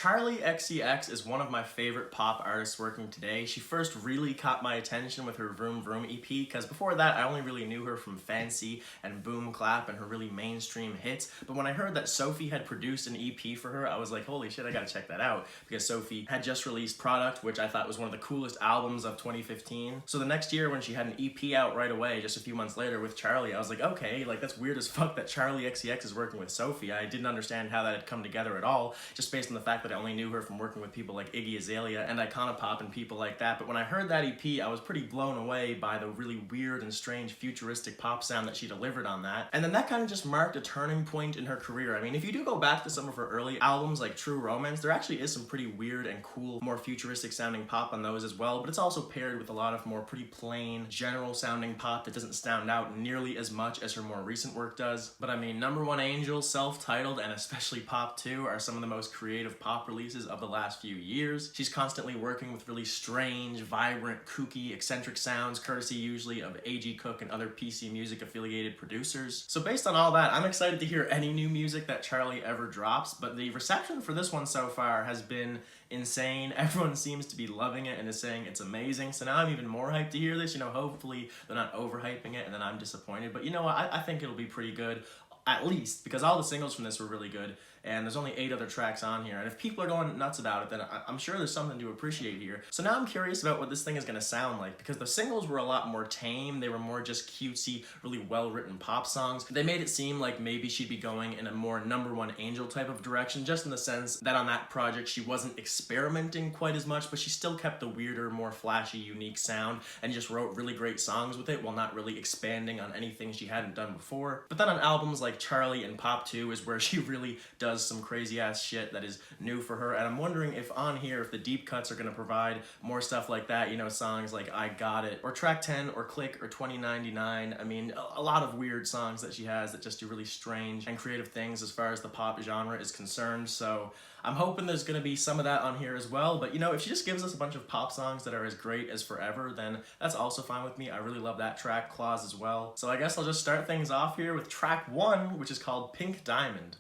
CHARLI XCX is one of my favorite pop artists working today. She first really caught my attention with her Vroom Vroom EP, because before that I only really knew her from Fancy and Boom Clap and her really mainstream hits. But when I heard that Sophie had produced an EP for her, I was like, holy shit, I gotta check that out, because Sophie had just released Product, which I thought was one of the coolest albums of 2015. So the next year when she had an EP out right away, just a few months later with CHARLI, I was like, okay, like that's weird as fuck that CHARLI XCX is working with Sophie. I didn't understand how that had come together at all, just based on the fact that I only knew her from working with people like Iggy Azalea and Iconopop and people like that. But when I heard that EP, I was pretty blown away by the really weird and strange futuristic pop sound that she delivered on that. And then that kind of just marked a turning point in her career. I mean, if you do go back to some of her early albums like True Romance, there actually is some pretty weird and cool, more futuristic sounding pop on those as well, but it's also paired with a lot of more pretty plain, general sounding pop that doesn't stand out nearly as much as her more recent work does. But I mean, Number One Angel, Self-Titled, and especially Pop 2 are some of the most creative pop releases of the last few years. She's constantly working with really strange, vibrant, kooky, eccentric sounds, courtesy usually of A.G. Cook and other PC Music affiliated producers. So based on all that, I'm excited to hear any new music that CHARLI ever drops, but the reception for this one so far has been insane. Everyone seems to be loving it and is saying it's amazing, so now I'm even more hyped to hear this. You know, hopefully they're not overhyping it and then I'm disappointed, but you know what, I think it'll be pretty good, at least, because all the singles from this were really good, and there's only 8 other tracks on here, and if people are going nuts about it, then I'm sure there's something to appreciate here. So now I'm curious about what this thing is going to sound like, because the singles were a lot more tame. They were more just cutesy, really well-written pop songs. They made it seem like maybe she'd be going in a more Number One Angel type of direction, just in the sense that on that project she wasn't experimenting quite as much, but she still kept the weirder, more flashy, unique sound, and just wrote really great songs with it while not really expanding on anything she hadn't done before. But then on albums like CHARLI and Pop 2 is where she really does some crazy ass shit that is new for her, and I'm wondering if on here, if the deep cuts are going to provide more stuff like that, you know, songs like I Got It, or Track 10, or Click, or 2099. I mean, a lot of weird songs that she has that just do really strange and creative things as far as the pop genre is concerned, so I'm hoping there's going to be some of that on here as well. But you know, if she just gives us a bunch of pop songs that are as great as Forever, then that's also fine with me. I really love that track, Claws, as well. So I guess I'll just start things off here with track 1, which is called Pink Diamond.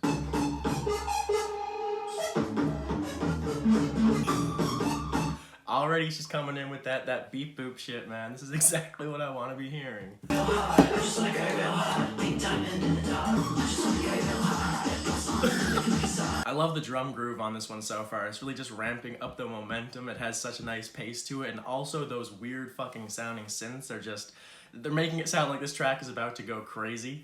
Already she's coming in with that beep boop shit, man. This is exactly what I want to be hearing. I love the drum groove on this one so far. It's really just ramping up the momentum. It has such a nice pace to it, and also those weird fucking sounding synths are just, they're making it sound like this track is about to go crazy.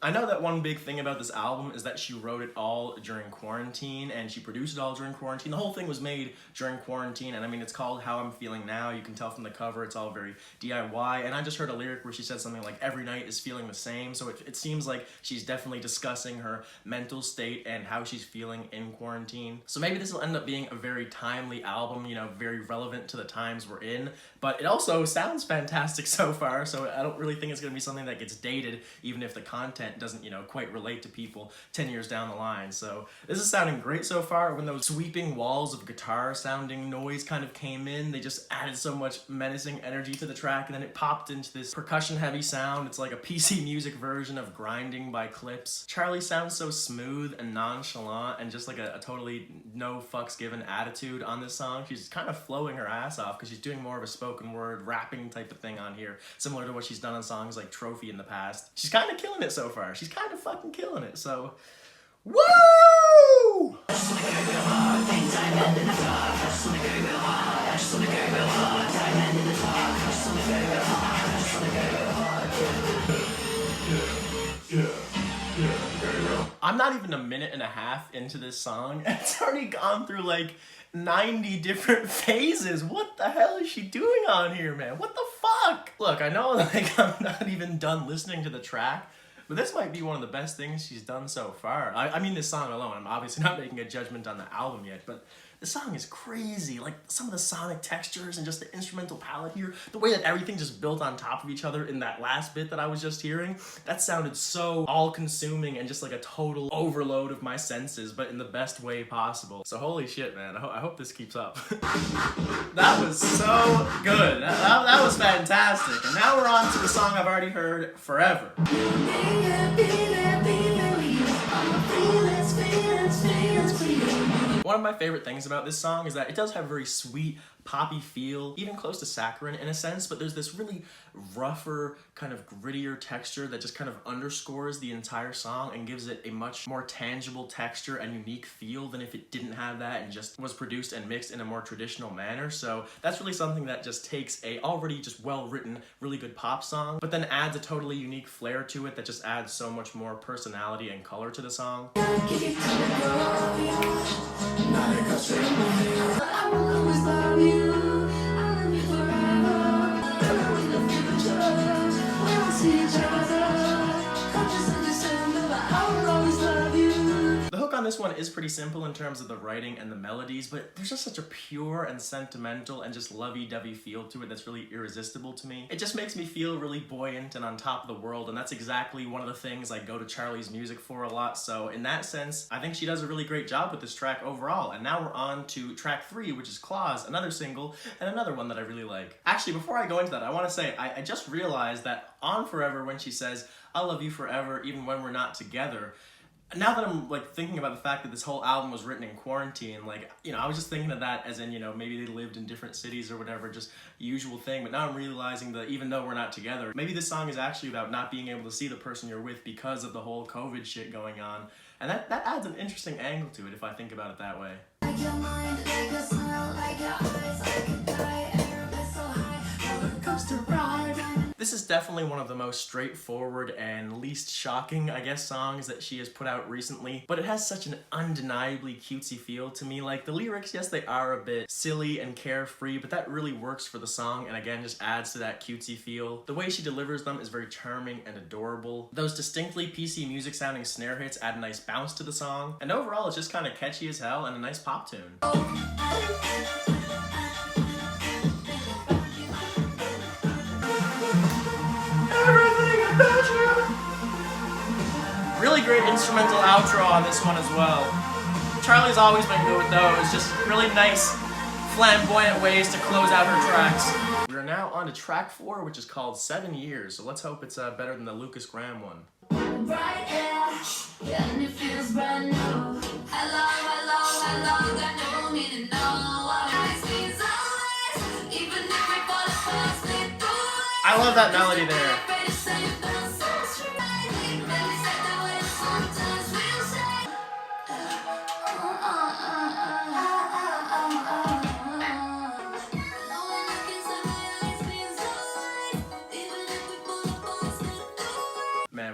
I know that one big thing about this album is that she wrote it all during quarantine, and she produced it all during quarantine. The whole thing was made during quarantine, and I mean, it's called How I'm Feeling Now. You can tell from the cover, it's all very DIY, and I just heard a lyric where she said something like, every night is feeling the same, so it seems like she's definitely discussing her mental state and how she's feeling in quarantine. So maybe this will end up being a very timely album, you know, very relevant to the times we're in, but it also sounds fantastic so far, so I don't really think it's going to be something that gets dated, even if the content doesn't, you know, quite relate to people 10 years down the line. So this is sounding great so far. When those sweeping walls of guitar sounding noise kind of came in, they just added so much menacing energy to the track, and then it popped into this percussion heavy sound. It's like a PC Music version of Grinding by Clips. CHARLI sounds so smooth and nonchalant and just like a totally no fucks given attitude on this song. She's kind of flowing her ass off because she's doing more of a spoken word rapping type of thing on here, similar to what she's done on songs like Trophy in the past. She's kind of killing it so far. She's kind of fucking killing it, so woo! I'm not even a minute and a half into this song, and it's already gone through like 90 different phases. What the hell is she doing on here, man? What the fuck? Look, I know like I'm not even done listening to the track, but this might be one of the best things she's done so far. I mean this song alone. I'm obviously not making a judgment on the album yet, but the song is crazy. Like some of the sonic textures and just the instrumental palette here, the way that everything just built on top of each other in that last bit that I was just hearing, that sounded so all-consuming and just like a total overload of my senses, but in the best way possible. So holy shit, man. I hope this keeps up. That was so good. That was fantastic. And now we're on to a song I've already heard, Forever. One of my favorite things about this song is that it does have a very sweet, poppy feel, even close to saccharine in a sense, but there's this really rougher, kind of grittier texture that just kind of underscores the entire song and gives it a much more tangible texture and unique feel than if it didn't have that and just was produced and mixed in a more traditional manner. So that's really something that just takes a already just well-written, really good pop song, but then adds a totally unique flair to it that just adds so much more personality and color to the song. I will always love you. I'll love you forever. In the future, we will see each other. Conscious of December, I will always love you. The hook on this one is pretty simple in terms of the writing and the melodies, but there's just such a pure and sentimental and just lovey-dovey feel to it that's really irresistible to me. It just makes me feel really buoyant and on top of the world, and that's exactly one of the things I go to Charli's music for a lot. So in that sense, I think she does a really great job with this track overall. And now we're on to track 3, which is Claws, another single, and another one that I really like. Actually, before I go into that, I want to say I just realized that on Forever, when she says, "I'll love you forever even when we're not together," now that I'm like thinking about the fact that this whole album was written in quarantine, like, you know, I was just thinking of that as in, you know, maybe they lived in different cities or whatever, just usual thing. But now I'm realizing that even though we're not together, maybe this song is actually about not being able to see the person you're with because of the whole COVID shit going on. And that adds an interesting angle to it if I think about it that way. Like your mind, like your smile, like your eyes, I could die and you're so high. Roller coaster ride. This is definitely one of the most straightforward and least shocking, I guess, songs that she has put out recently, but it has such an undeniably cutesy feel to me. Like, the lyrics, yes, they are a bit silly and carefree, but that really works for the song, and again, just adds to that cutesy feel. The way she delivers them is very charming and adorable. Those distinctly PC music sounding snare hits add a nice bounce to the song, and overall, it's just kind of catchy as hell and a nice pop tune. Really great instrumental outro on this one as well. Charli's always been good with those, just really nice, flamboyant ways to close out her tracks. We are now on to track 4, which is called 7 Years, so let's hope it's better than the Lucas Graham one. Bright air, yeah, and it feels brand new. Hello, got no meaning, no. Always means always, even if we fall apart, split through. I love that melody there.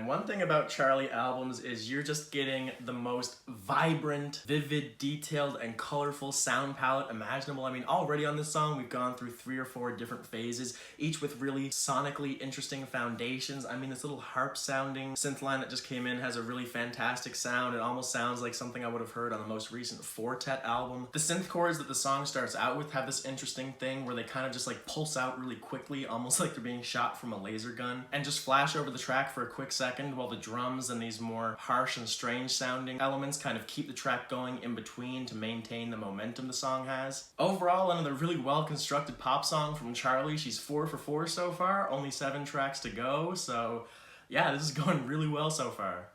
One thing about Charli albums is you're just getting the most vibrant, vivid, detailed, and colorful sound palette imaginable. I mean, already on this song, we've gone through 3 or 4 different phases, each with really sonically interesting foundations. I mean, this little harp-sounding synth line that just came in has a really fantastic sound. It almost sounds like something I would have heard on the most recent Fortet album. The synth chords that the song starts out with have this interesting thing where they kind of just like pulse out really quickly, almost like they're being shot from a laser gun, and just flash over the track for a quick second while the drums and these more harsh and strange sounding elements kind of keep the track going in between to maintain the momentum the song has. Overall, another really well constructed pop song from Charli. She's 4 for 4 so far, only 7 tracks to go, so yeah, this is going really well so far.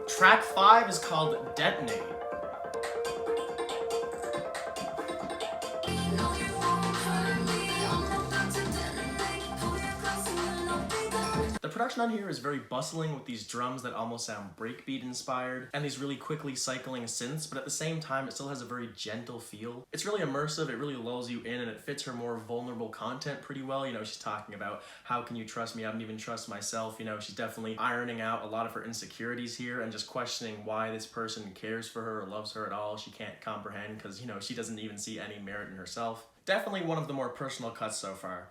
Track 5 is called Detonate. The production on here is very bustling with these drums that almost sound breakbeat inspired and these really quickly cycling synths, but at the same time it still has a very gentle feel. It's really immersive, it really lulls you in, and it fits her more vulnerable content pretty well. You know, she's talking about how can you trust me, I don't even trust myself. You know, she's definitely ironing out a lot of her insecurities here and just questioning why this person cares for her or loves her at all. She can't comprehend because, you know, she doesn't even see any merit in herself. Definitely one of the more personal cuts so far.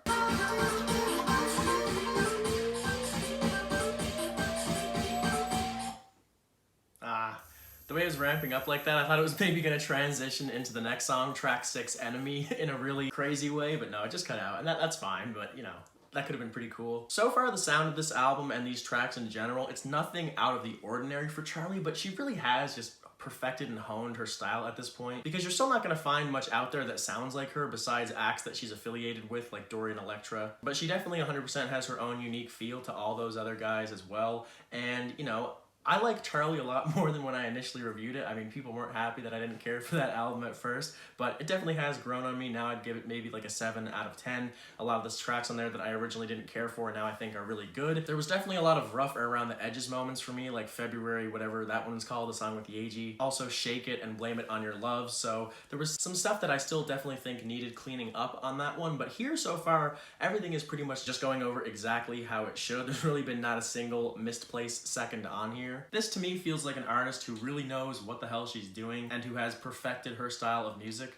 The way it was ramping up like that, I thought it was maybe going to transition into the next song, track 6, Enemy, in a really crazy way, but no, it just cut out, and that's fine, but, you know, that could have been pretty cool. So far, the sound of this album and these tracks in general, it's nothing out of the ordinary for Charli, but she really has just perfected and honed her style at this point, because you're still not going to find much out there that sounds like her besides acts that she's affiliated with like Dorian Electra, but she definitely 100% has her own unique feel to all those other guys as well. And you know, I like Charli a lot more than when I initially reviewed it. I mean, people weren't happy that I didn't care for that album at first, but it definitely has grown on me. Now I'd give it maybe like a 7 out of 10. A lot of the tracks on there that I originally didn't care for now I think are really good. There was definitely a lot of rough or around the edges moments for me, like February, whatever that one's called, the song with the AG. Also Shake It and Blame It on Your Love. So there was some stuff that I still definitely think needed cleaning up on that one, but here so far, everything is pretty much just going over exactly how it should. There's really been not a single misplaced second on here. This to me feels like an artist who really knows what the hell she's doing and who has perfected her style of music.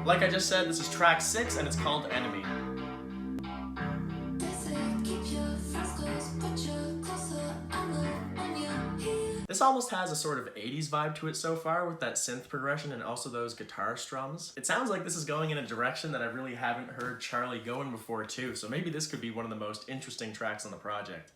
Like I just said, this is track 6 and it's called Enemy. This almost has a sort of 80s vibe to it so far with that synth progression and also those guitar strums. It sounds like this is going in a direction that I really haven't heard Charli go in before too, so maybe this could be one of the most interesting tracks on the project.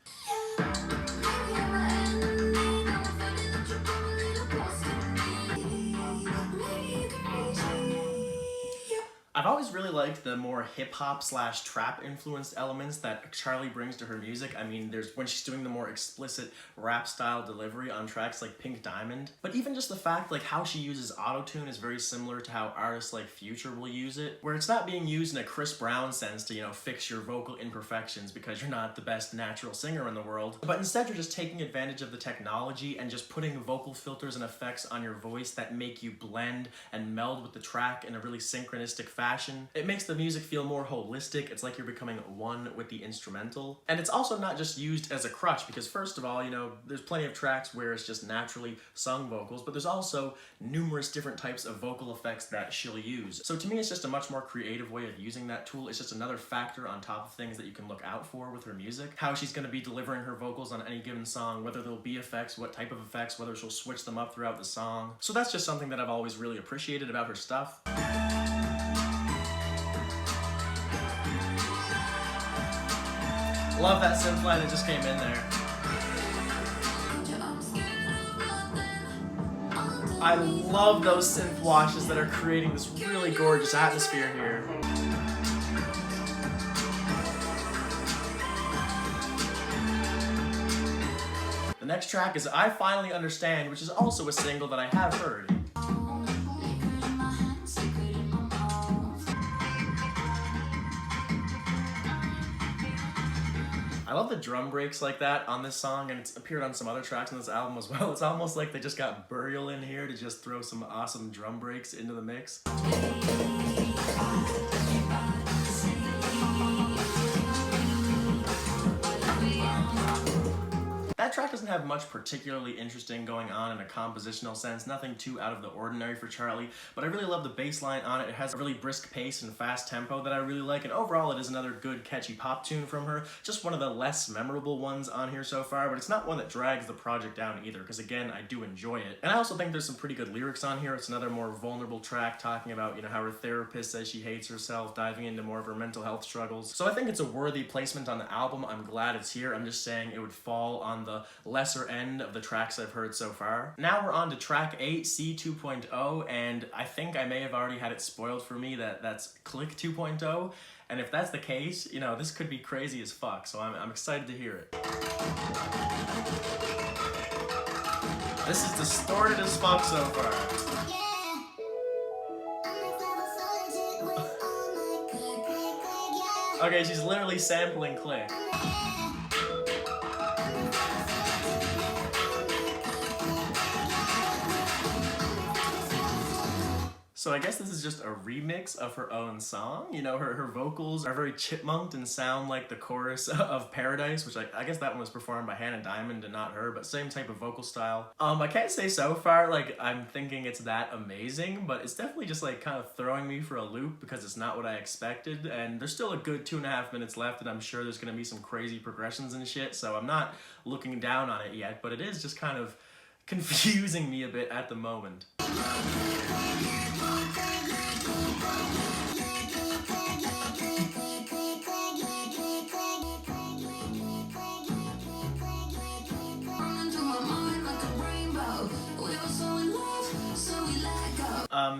I've always really liked the more hip-hop / trap influenced elements that Charli brings to her music. I mean, there's when she's doing the more explicit rap style delivery on tracks like Pink Diamond, but even just the fact like how she uses autotune is very similar to how artists like Future will use it, where it's not being used in a Chris Brown sense to, you know, fix your vocal imperfections because you're not the best natural singer in the world, but instead you're just taking advantage of the technology and just putting vocal filters and effects on your voice that make you blend and meld with the track in a really synchronistic fashion. It makes the music feel more holistic. It's like you're becoming one with the instrumental. And it's also not just used as a crutch, because first of all, you know, there's plenty of tracks where it's just naturally sung vocals, but there's also numerous different types of vocal effects that she'll use. So to me, it's just a much more creative way of using that tool. It's just another factor on top of things that you can look out for with her music. How she's going to be delivering her vocals on any given song, whether there'll be effects, what type of effects, whether she'll switch them up throughout the song. So that's just something that I've always really appreciated about her stuff. Love that synth line that just came in there. I love those synth washes that are creating this really gorgeous atmosphere here. The next track is I Finally Understand, which is also a single that I have heard. I love the drum breaks like that on this song, and it's appeared on some other tracks on this album as well. It's almost like they just got Burial in here to just throw some awesome drum breaks into the mix. That track doesn't have much particularly interesting going on in a compositional sense, nothing too out of the ordinary for Charli, but I really love the bass line on it. It has a really brisk pace and fast tempo that I really like, and overall it is another good catchy pop tune from her. Just one of the less memorable ones on here so far, but it's not one that drags the project down either, because again, I do enjoy it. And I also think there's some pretty good lyrics on here. It's another more vulnerable track talking about, you know, how her therapist says she hates herself, diving into more of her mental health struggles. So I think it's a worthy placement on the album. I'm glad it's here. I'm just saying it would fall on the lesser end of the tracks I've heard so far. Now we're on to track 8, C 2.0, and I think I may have already had it spoiled for me that that's Click 2.0, and if that's the case, you know, this could be crazy as fuck, so I'm excited to hear it. This is distorted as fuck so far. Okay, she's literally sampling Click. So I guess this is just a remix of her own song. You know, her vocals are very chipmunked and sound like the chorus of Paradise, which I guess that one was performed by Hannah Diamond and not her, but same type of vocal style. I can't say so far, like, I'm thinking it's that amazing, but it's definitely just like kind of throwing me for a loop because it's not what I expected, and there's still a good 2.5 minutes left, and I'm sure there's gonna be some crazy progressions and shit, so I'm not looking down on it yet, but it is just kind of confusing me a bit at the moment.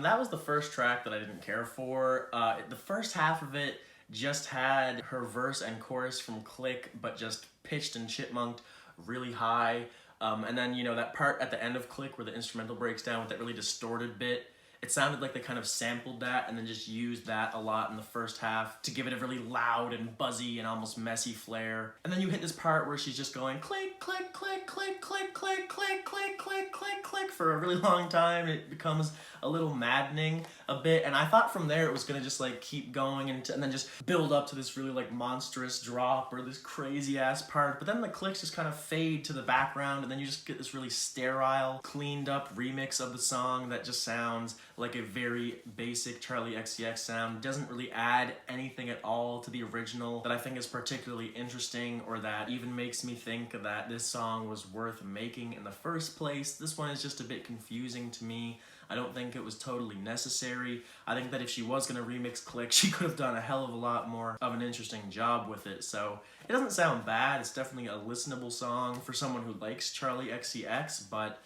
That was the first track that I didn't care for. The first half of it just had her verse and chorus from Click, but just pitched and chipmunked really high. And then, you know, that part at the end of Click where the instrumental breaks down with that really distorted bit, it sounded like they kind of sampled that and then just used that a lot in the first half to give it a really loud and buzzy and almost messy flair. And then you hit this part where she's just going click, click, click, click, click, click, click, click, click, click, click for a really long time. It becomes a little maddening a bit, and I thought from there it was gonna just like keep going and then just build up to this really like monstrous drop or this crazy ass part, but then the clicks just kind of fade to the background and then you just get this really sterile, cleaned up remix of the song that just sounds like a very basic CHARLI XCX sound. Doesn't really add anything at all to the original that I think is particularly interesting or that even makes me think that this song was worth making in the first place. This one is just a bit confusing to me. I don't think it was totally necessary. I think that if she was going to remix Click, she could have done a hell of a lot more of an interesting job with it. So it doesn't sound bad. It's definitely a listenable song for someone who likes CHARLI XCX, but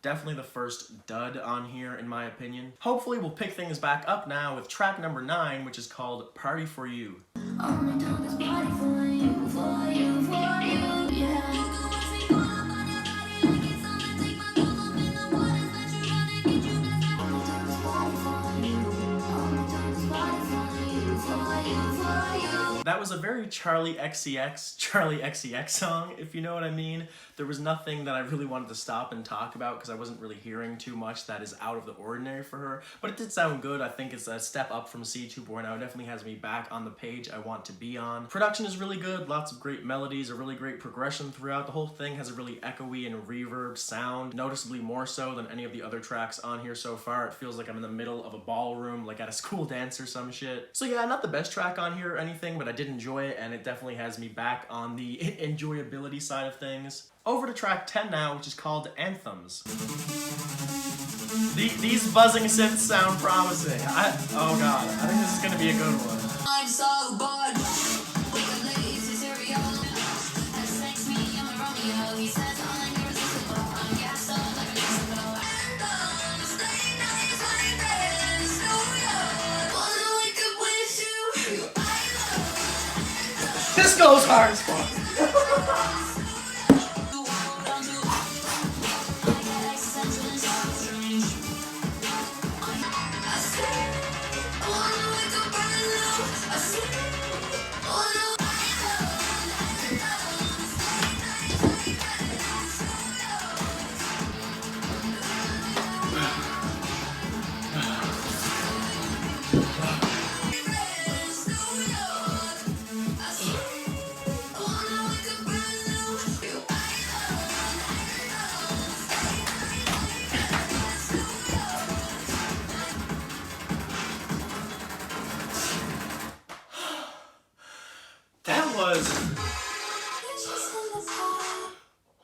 definitely the first dud on here in my opinion. Hopefully we'll pick things back up now with track number 9, which is called Party For You. All we do is party for you, for you, for you, yeah. You can watch me pull up on your body like it's on and take my clothes off in the waters that you run and get you blessed. All we do is party for you, all we do is party for you, for you, for you. That was a very CHARLI XCX song, if you know what I mean. There was nothing that I really wanted to stop and talk about because I wasn't really hearing too much that is out of the ordinary for her. But it did sound good. I think it's a step up from C 2.0. It definitely has me back on the page I want to be on. Production is really good. Lots of great melodies, a really great progression throughout. The whole thing has a really echoey and reverb sound, noticeably more so than any of the other tracks on here so far. It feels like I'm in the middle of a ballroom, like at a school dance or some shit. So yeah, not the best track on here or anything, but I did enjoy it, and it definitely has me back on the enjoyability side of things. Over to track 10 now, which is called Anthems. These buzzing synths sound promising. Oh god, I think this is gonna be a good one. I'm so bored with the lazy cereal. Has sex me, I'm a Romeo. He says I'm irresistible. I'm gassed up like a Mexico. Anthems, late nights like this. New York, wanna wake up with you. I love. This goes hard as fuck.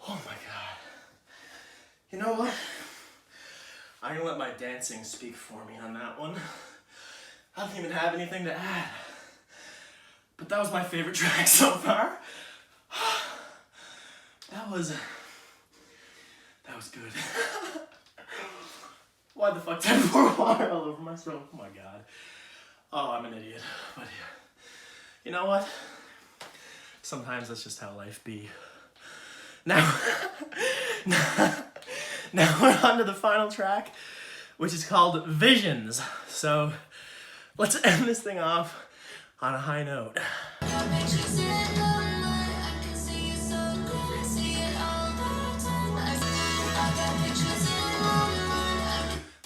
Oh my god. You know what? I'm gonna let my dancing speak for me on that one. I don't even have anything to add. But that was my favorite track so far. That was good. Why the fuck did I pour water all over myself? Oh my god. Oh, I'm an idiot. But you know what? Sometimes that's just how life be. Now we're on to the final track, which is called Visions. So let's end this thing off on a high note.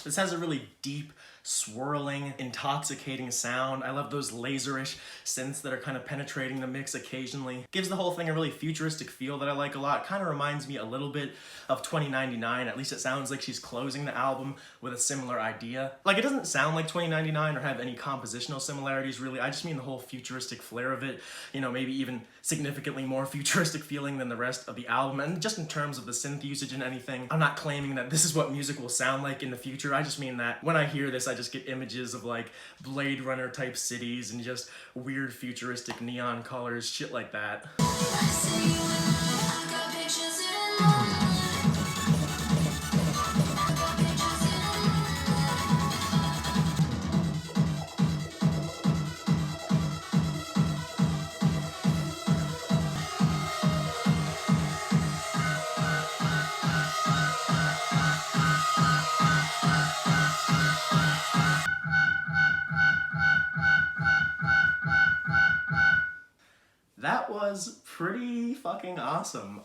This has a really deep, swirling, intoxicating sound. I love those laserish synths that are kind of penetrating the mix occasionally. Gives the whole thing a really futuristic feel that I like a lot. Kind of reminds me a little bit of 2099. At least it sounds like she's closing the album with a similar idea. Like, it doesn't sound like 2099 or have any compositional similarities really. I just mean the whole futuristic flair of it. You know, maybe even significantly more futuristic feeling than the rest of the album. And just in terms of the synth usage and anything, I'm not claiming that this is what music will sound like in the future. I just mean that when I hear this, I just get images of like Blade Runner type cities and just weird futuristic neon colors, shit like that. that was pretty fucking awesome.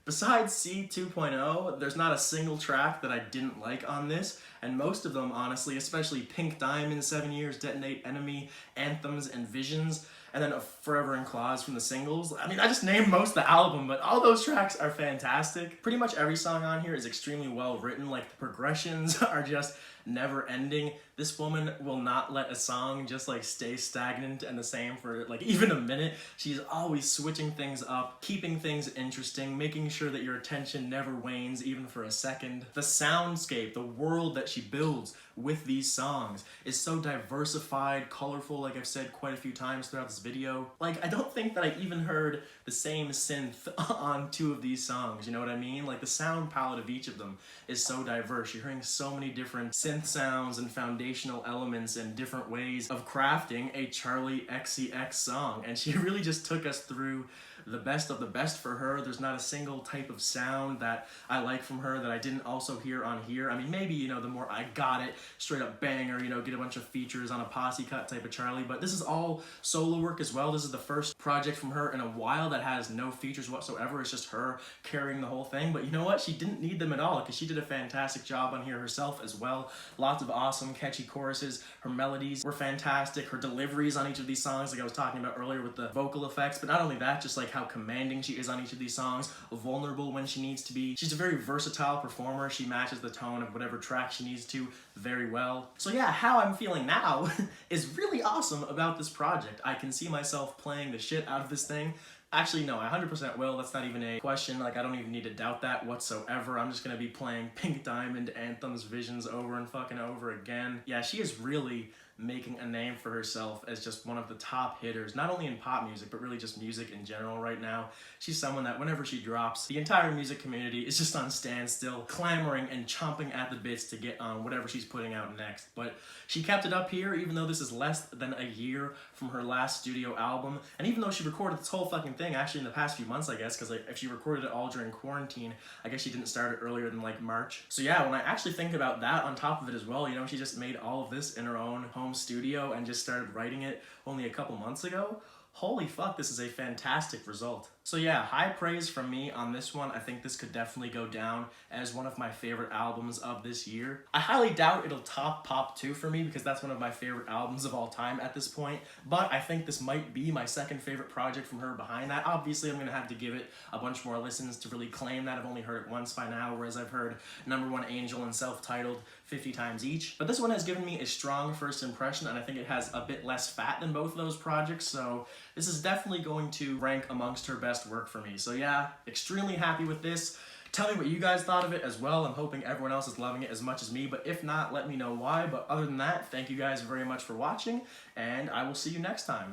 Besides C 2.0, there's not a single track that I didn't like on this, and most of them, honestly, especially Pink Diamond, 7 Years, Detonate, Enemy, Anthems, and Visions, and then Forever in Claws from the singles. I mean, I just named most of the album, but all those tracks are fantastic. Pretty much every song on here is extremely well written, like the progressions are just never ending. This woman will not let a song just like stay stagnant and the same for like even a minute. She's always switching things up, keeping things interesting, making sure that your attention never wanes even for a second. The soundscape, the world that she builds with these songs is so diversified, colorful, like I've said quite a few times throughout this video. Like, I don't think that I even heard the same synth on 2 of these songs, you know what I mean? Like, the sound palette of each of them is so diverse. You're hearing so many different synth sounds and foundational elements and different ways of crafting a CHARLI XCX song, and she really just took us through the best of the best for her. There's not a single type of sound that I like from her that I didn't also hear on here. I mean, maybe, you know, the more I got it, straight up banger, you know, get a bunch of features on a posse cut type of CHARLI, but this is all solo work as well. This is the first project from her in a while that has no features whatsoever. It's just her carrying the whole thing, but you know what? She didn't need them at all because she did a fantastic job on here herself as well. Lots of awesome, catchy choruses. Her melodies were fantastic. Her deliveries on each of these songs, like I was talking about earlier with the vocal effects, but not only that, just like how commanding she is on each of these songs, vulnerable when she needs to be. She's a very versatile performer. She matches the tone of whatever track she needs to very well. So yeah, how I'm feeling now is really awesome about this project. I can see myself playing the shit out of this thing. Actually, no, I 100% will. That's not even a question. Like, I don't even need to doubt that whatsoever. I'm just gonna be playing Pink Diamond, Anthems, Visions over and fucking over again. Yeah, she is really making a name for herself as just one of the top hitters, not only in pop music, but really just music in general right now. She's someone that whenever she drops, the entire music community is just on standstill, clamoring and chomping at the bits to get on whatever she's putting out next. But she kept it up here, even though this is less than a year from her last studio album, and even though she recorded this whole fucking thing actually in the past few months, I guess, because like, if she recorded it all during quarantine, I guess she didn't start it earlier than like March. So yeah, when I actually think about that on top of it as well, you know, she just made all of this in her own home studio and just started writing it only a couple months ago. Holy fuck, this is a fantastic result. So yeah, high praise from me on this one. I think this could definitely go down as one of my favorite albums of this year. I highly doubt it'll top Pop 2 for me because that's one of my favorite albums of all time at this point, but I think this might be my second favorite project from her behind that. Obviously, I'm gonna have to give it a bunch more listens to really claim that. I've only heard it once by now, whereas I've heard Number One Angel and Self-Titled 50 times each. But this one has given me a strong first impression, and I think it has a bit less fat than both of those projects, so this is definitely going to rank amongst her best work for me. So yeah, extremely happy with this. Tell me what you guys thought of it as well. I'm hoping everyone else is loving it as much as me, but if not, let me know why. But other than that, thank you guys very much for watching, and I will see you next time.